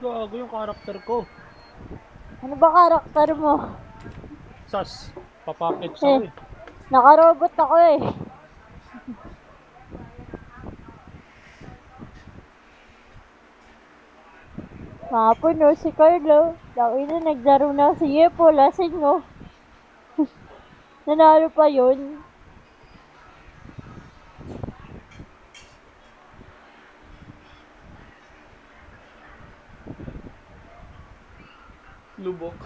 gago yung karakter ko. Ano ba karakter mo? Sas, papackage ako eh. Nakarobot ako eh. Hapon no, si Carlo. Nakina naglaro na si Yepo, lasing no. Nanalo pa yun. Lubok.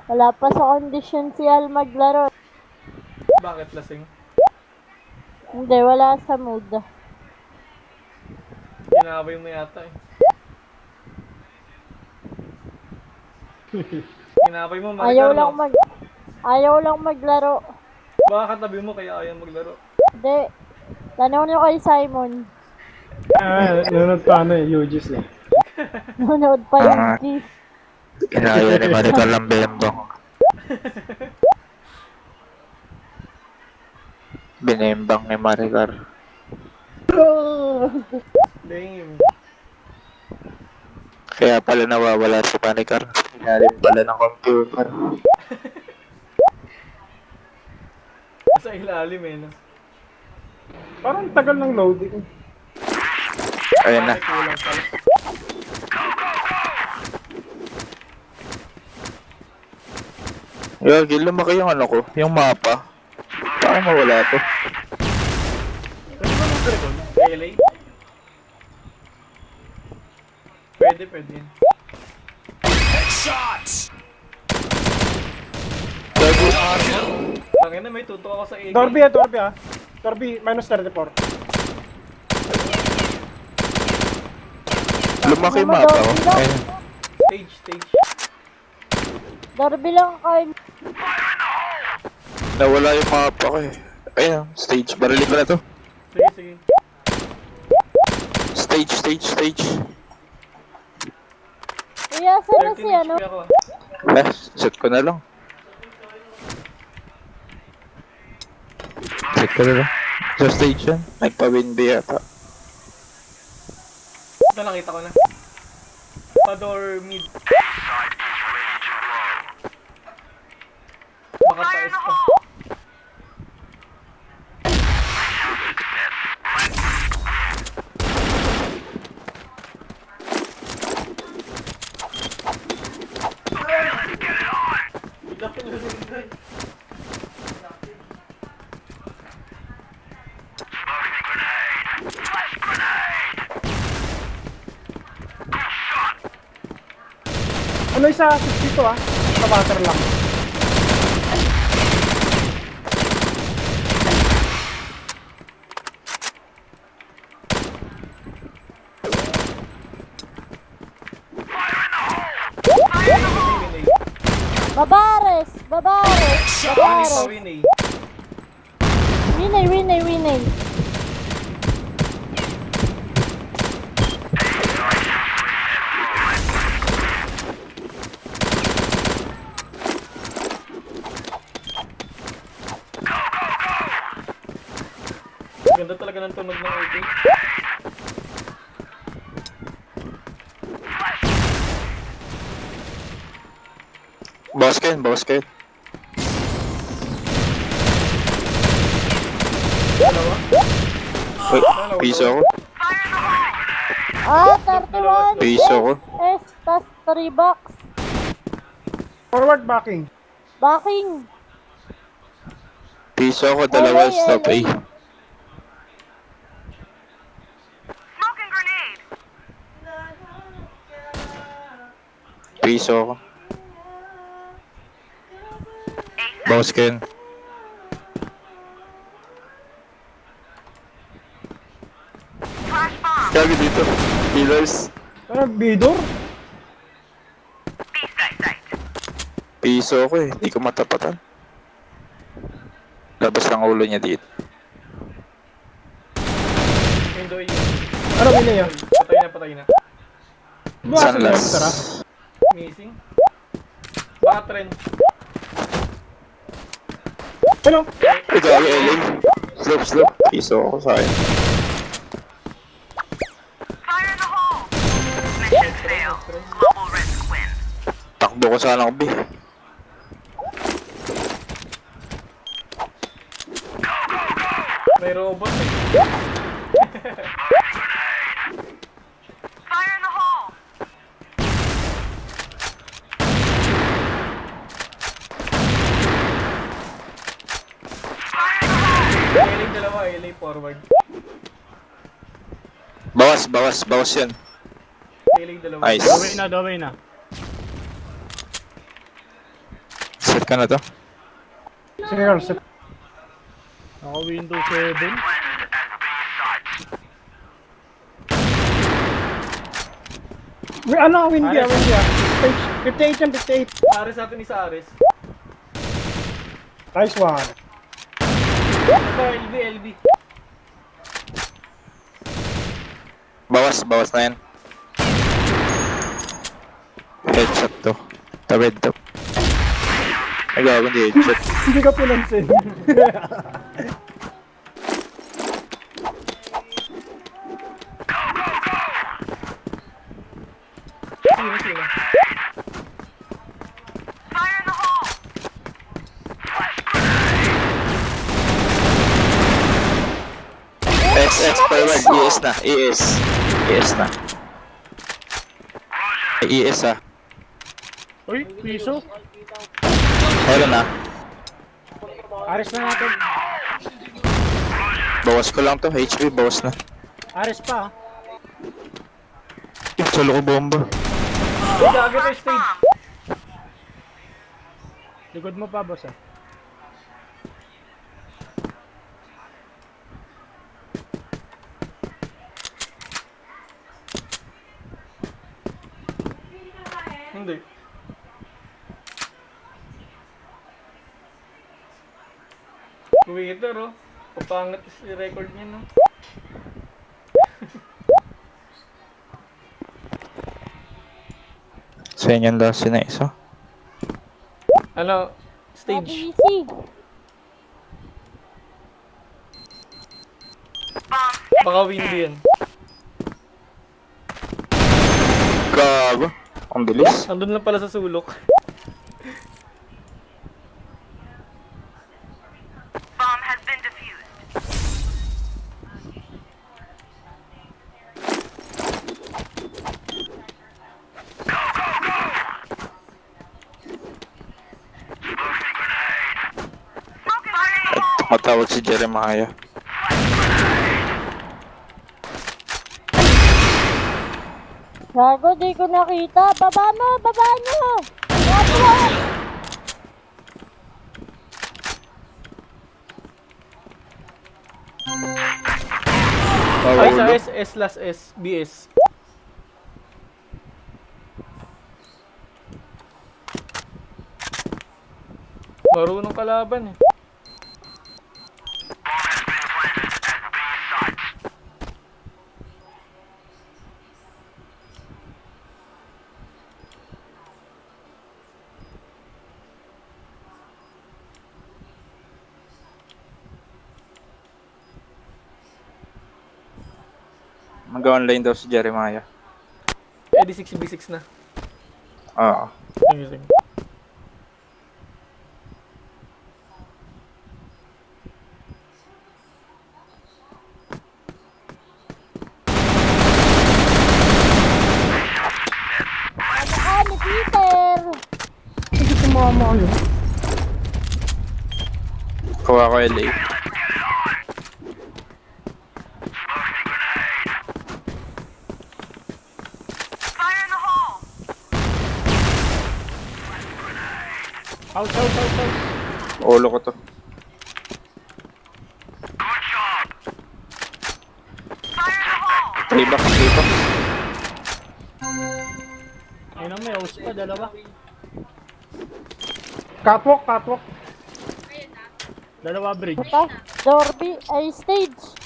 Wala pa sa kondisyon si Al maglaro. Bakit lasing? Hindi, wala sa mood. Kinaway mo yata eh. Kinaway mo, Maricar, no? Ayaw lang maglaro. Baka katabi mo kaya ayaw maglaro. Hindi. Tanong nyo kay Simon. Nanonood pa ano eh, UGs eh. Nanonood pa yung G. Inaya ni Maricar lang bembang. Binembang ni Maricar. Damn. Kaya pala nawawala si Maricar. Ilalim pala ng computer. Sa ilalim eh, no? Parang tagal ng loading. Ayun na. Bakit kulang pala? Yagi, lumaki yung ano ko, yung mapa. Paano mawala to? Pwede ba mag-dragon? LA? Pwede yan. Gago. Tangina, may tuto ako sa AK. Dorby ah. Dorby, minus 34. Lumaki yung mapa ko. Ayun. Stage. Darby lang kayo. Nawala yung mapa ko eh. Ayun, stage. Barili ko na to. Sige. Stage. Iya, sana 13 si ano? HP ako ah. Set ko na lang. Set ko na lang. Sa stage yan. Nagpa-win B yata. Ito nakita ko na. Pador mid. Baka pa S pa. Ano isa dito ah? Sa water lang. Babares! Win eh. Winay. Ganda talaga ng tunog ng AK. Basket. Dalawa? Uy, piso ako. 31. Piso ko. Tas 3 bucks. Forward backing. Backing. Piso ako, dalawa stop A. Piso ako. Basket. Kagi dito. Pillars. Ano, Bidor? Piso ako eh. Hindi ko matapatan. Labas ang ulo niya dito. Enjoy. Ano win yun? Patay na. Buwasan na Sunless. yung tara. Missing. Batren. Ano? Ay, gagi, LA. Slope. Piso ako sa akin. Takbo ko sana ako, B. May robot eh. LA dalawa, LA forward. Bawas yun. LA dalawa. Nice. Daway na. Set ka na to. Sige, Carl. Set. Naka Windows 7. May ano, windy ah. 58 yan, 58. Ares natin isa Ares. Nice one. Ito, LB. Bawas na yan. Headshot to. Tawid to. Ay, gago, hindi headshot. Hindi ka pinansin. Sino? X forward, ES na. ES ah. Uy, piso. Meron na. Ares na natin. Bawas ko lang to, HP, bawas na. Ares pa. Yung solo ko bomba. Gago to stage. Likod mo pa, boss ah. Hindi. Twitter oh. Papangat si record niya no. Sa inyo last na isa. Ano? Stage. Easy. Baka windy yan. Gago. Ang bilis. Andun lang pala sa sulok. At matawag si Jeremiah. Gago, di ko nakita. Baba mo! Gago! Ay, sa Mawulo. S last S. BS. Marunong kalaban eh. Mag-online daw si Jeremiah. Eh, di 6v6 na. Oo. Sige. Ni Peter! Hindi sumama kayo. Kuha ko LA. Out. Ulo ko to. Three box. Ayun ang may host pa, dalawa. Catwalk. Dalawa bridge. Pa, Dorby, ay stage.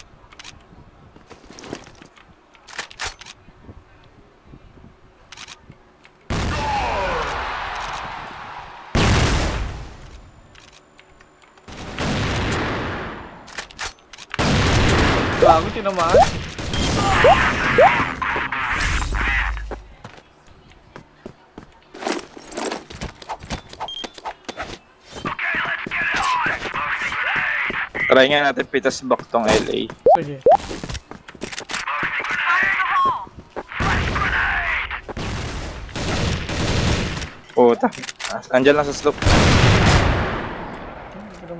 Gago, tinamaan. Try nga natin pitas back tong LA. Sige. Puta. Andyan lang sa slope.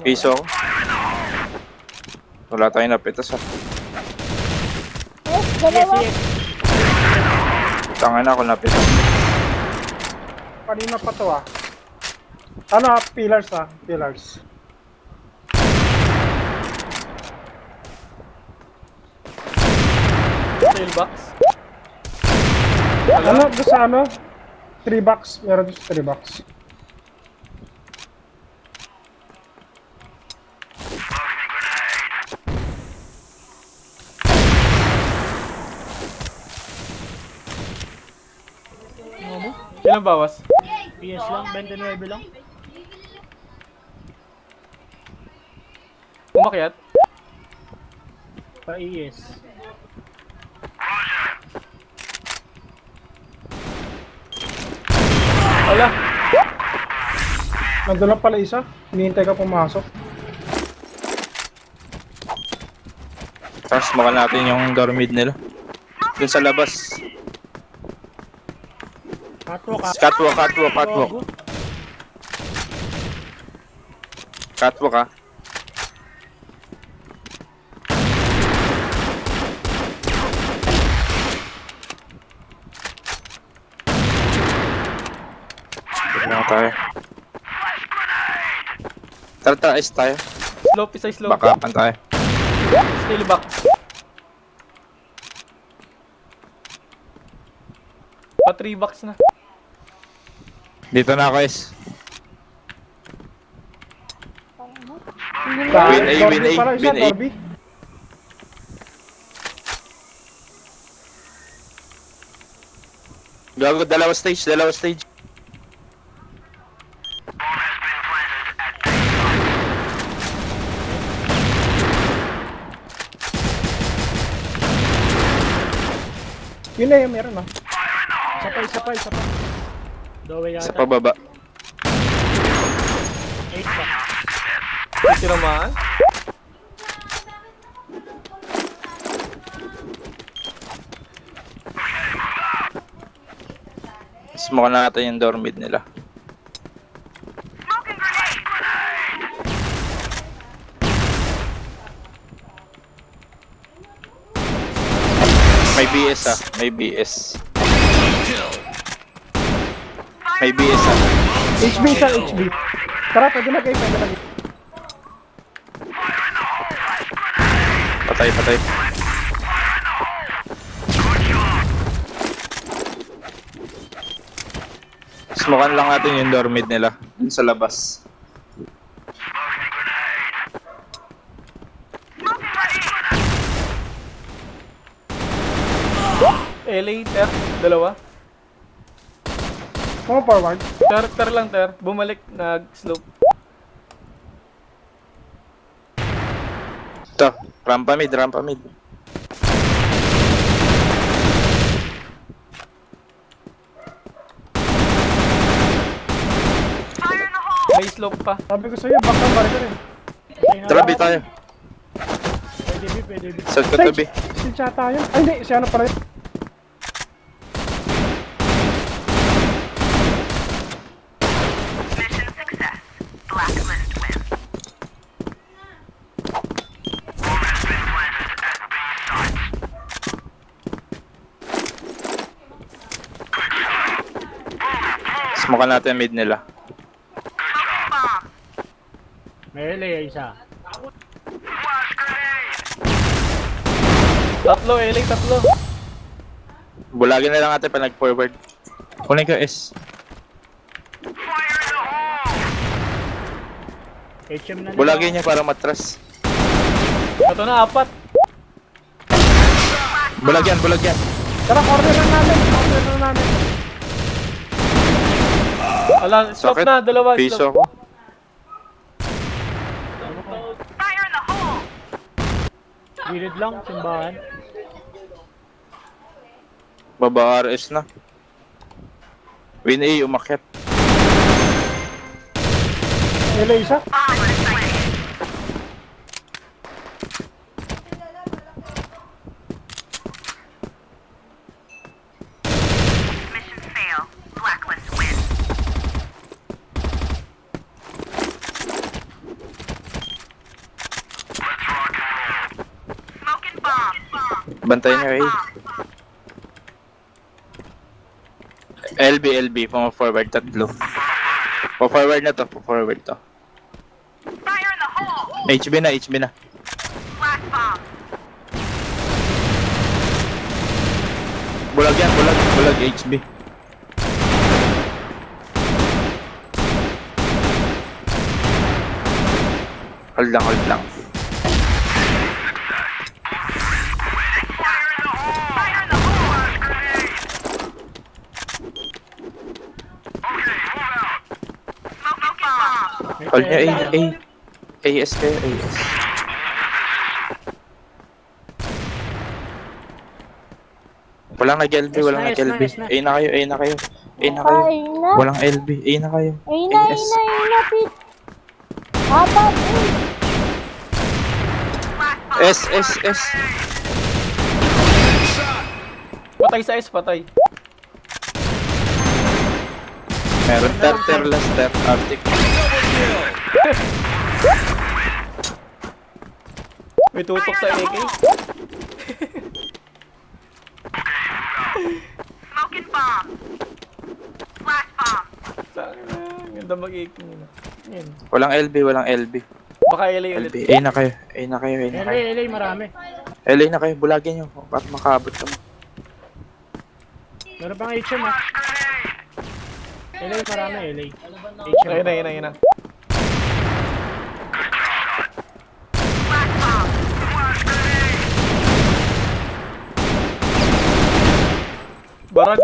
Piso ako. Wala tayong napitas ah. Yes, dalawa. Tanga na ako napitas. Kanina pa to ah. Ano ah, pillars ah, pillars. Tailbox. Ano, doon sa ano? 3 box, meron doon sa 3 box. Ilang bawas? PS lang, 29 lang. Umakyat? Pa-ES. Wala. Nandun lang pala isa, hinihintay ka pumasok. Tapos maka natin yung door mid nila. Dun sa labas. Catwalk ah. Catwalk. Catwalk ah. Tignan tayo. Tara, is tayo. Slope, isa slope. Backupan tayo. Tailbox. Pa 3 box na. Dito na ako, is. Win A, win A, Pala isa, win A. Dorby. Gago, dalawa stage. Yun na yun, meron ah. Isa pa. Dowe Sa yata. pababa. 8 pa. Tinamaan. Smoke natin yung door mid nila. May BS ah, may BS. May BS ah. HB isa, HB. Tara, pwede na kayo. Patay. Smokean lang natin yung door mid nila dun sa labas. LA, ter. Dalawa. Come forward. Ter lang, ter. Bumalik, nag-slope. Ito, rampa mid. May slope pa. Sabi ko sa'yo, back ng barrier eh. Trabi tayo. Pwede B. Sa katabi. Si Chata yun. Ay hindi, si ano pala yun. Smokean natin mid nila. May LA isa. Tatlo, LA, tatlo. Bulagin na lang natin pa nag-forward. Kunin ko S. HM na nila. Bulagin niya para matras. Ito na, 4. Bulagyan. Tara, corner na namin. Ala, slope Sakit. na, dalawa. Piso Slope. ako. Gilid lang, simbahan. Baba RS na. Win A, umakyat. Nila isa. Bantay nyo A. LB, puma-forward, tatlo. Pa-forward na to, pa-forward to. HB na. Bulag yan, bulag HB. Hold lang. Hold nyo A. AS kayo, AS. Walang nag-LB. S na. A na kayo. Ay na. Walang LB, A na kayo. Ay na, Pete. Apat, S. Patay sa S, patay. Meron ter last ter, Arctic. May tutok sa AK. Saan na? Ganda mag-AK nila. Yan. Walang LB. Baka LA ulit. A na kayo. LA, marami. LA na kayo, bulagin nyo. Para makaabot ka mo. Meron pang HM ah. LA, marami, LA. HM. Ayun na.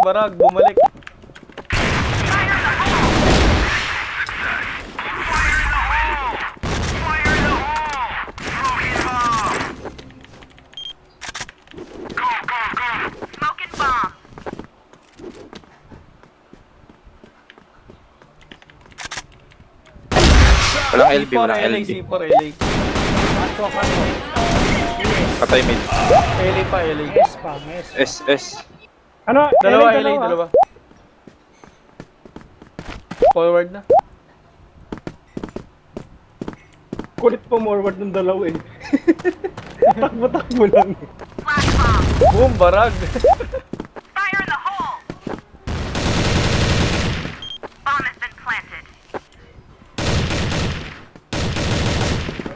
Barag, bumalik. Walang LB. C4 LA. Kato. Patay mid. LA pa, LA. S pa, S. S. Ano? Dalawa. Forward na. Kulit pa forward ng dalawa eh. Takbo lang. Boom, barag.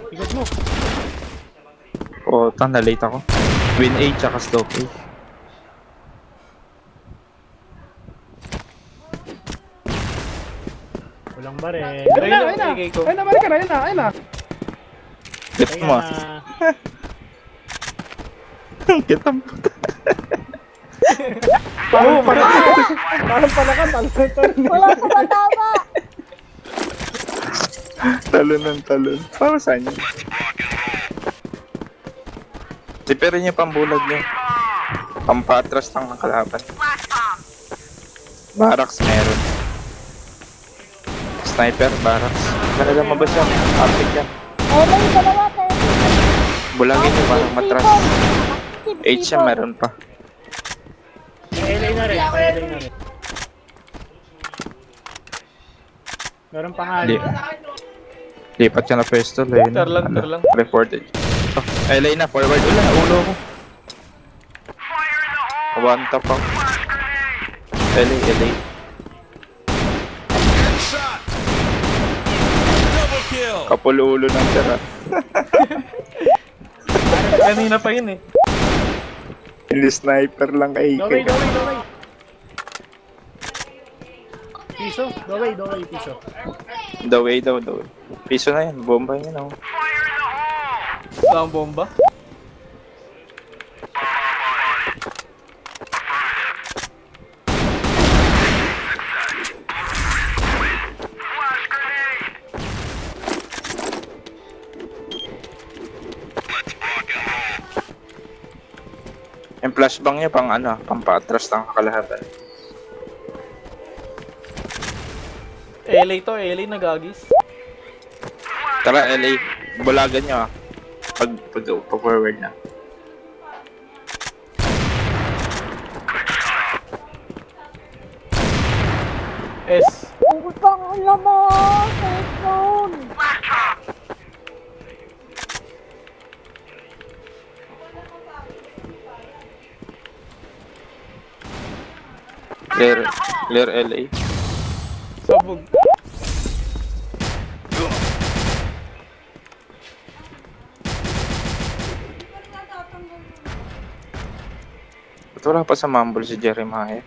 Ikot mo. O, na-late ako. Win A, tsaka stop A. Walang barel. Ayun na. AK ko. Ayun na, balik ka na. Ayun na. Get mo ah. Get ang puta. Parang palakan. Wala ko matama. Talon. Para saan yun? Siperin niyo pambulag niyo. Pampatras ng kalaban. Barracks meron. Sniper, barracks. Talaga mabas yan. Arctic yan. LA, dalawa tayo. Bulagin niyo parang matras. H siya meron pa. LA na rin. Meron pang hali. Lipat ka na pwesto. Ayun. Ter lang. Reported. Oh, LA na, forward. Ulo ko. One tap ako. LA. Kapulo-ulo ng tira. Kanina pa yun eh. Hindi sniper lang kay Doway. Piso. The way daw. Piso na yan, bomba yan oh. Saan bomba? Yung flashbang niya pang ano, pampatras ng kalahatan. LA nagagis. Tara LA, bulagan nyo ah. Pag forward na. S. Utang ina mo. Cellphone. Clear LA. Sabog. Ba't wala pa sa mumble si Jeremiah?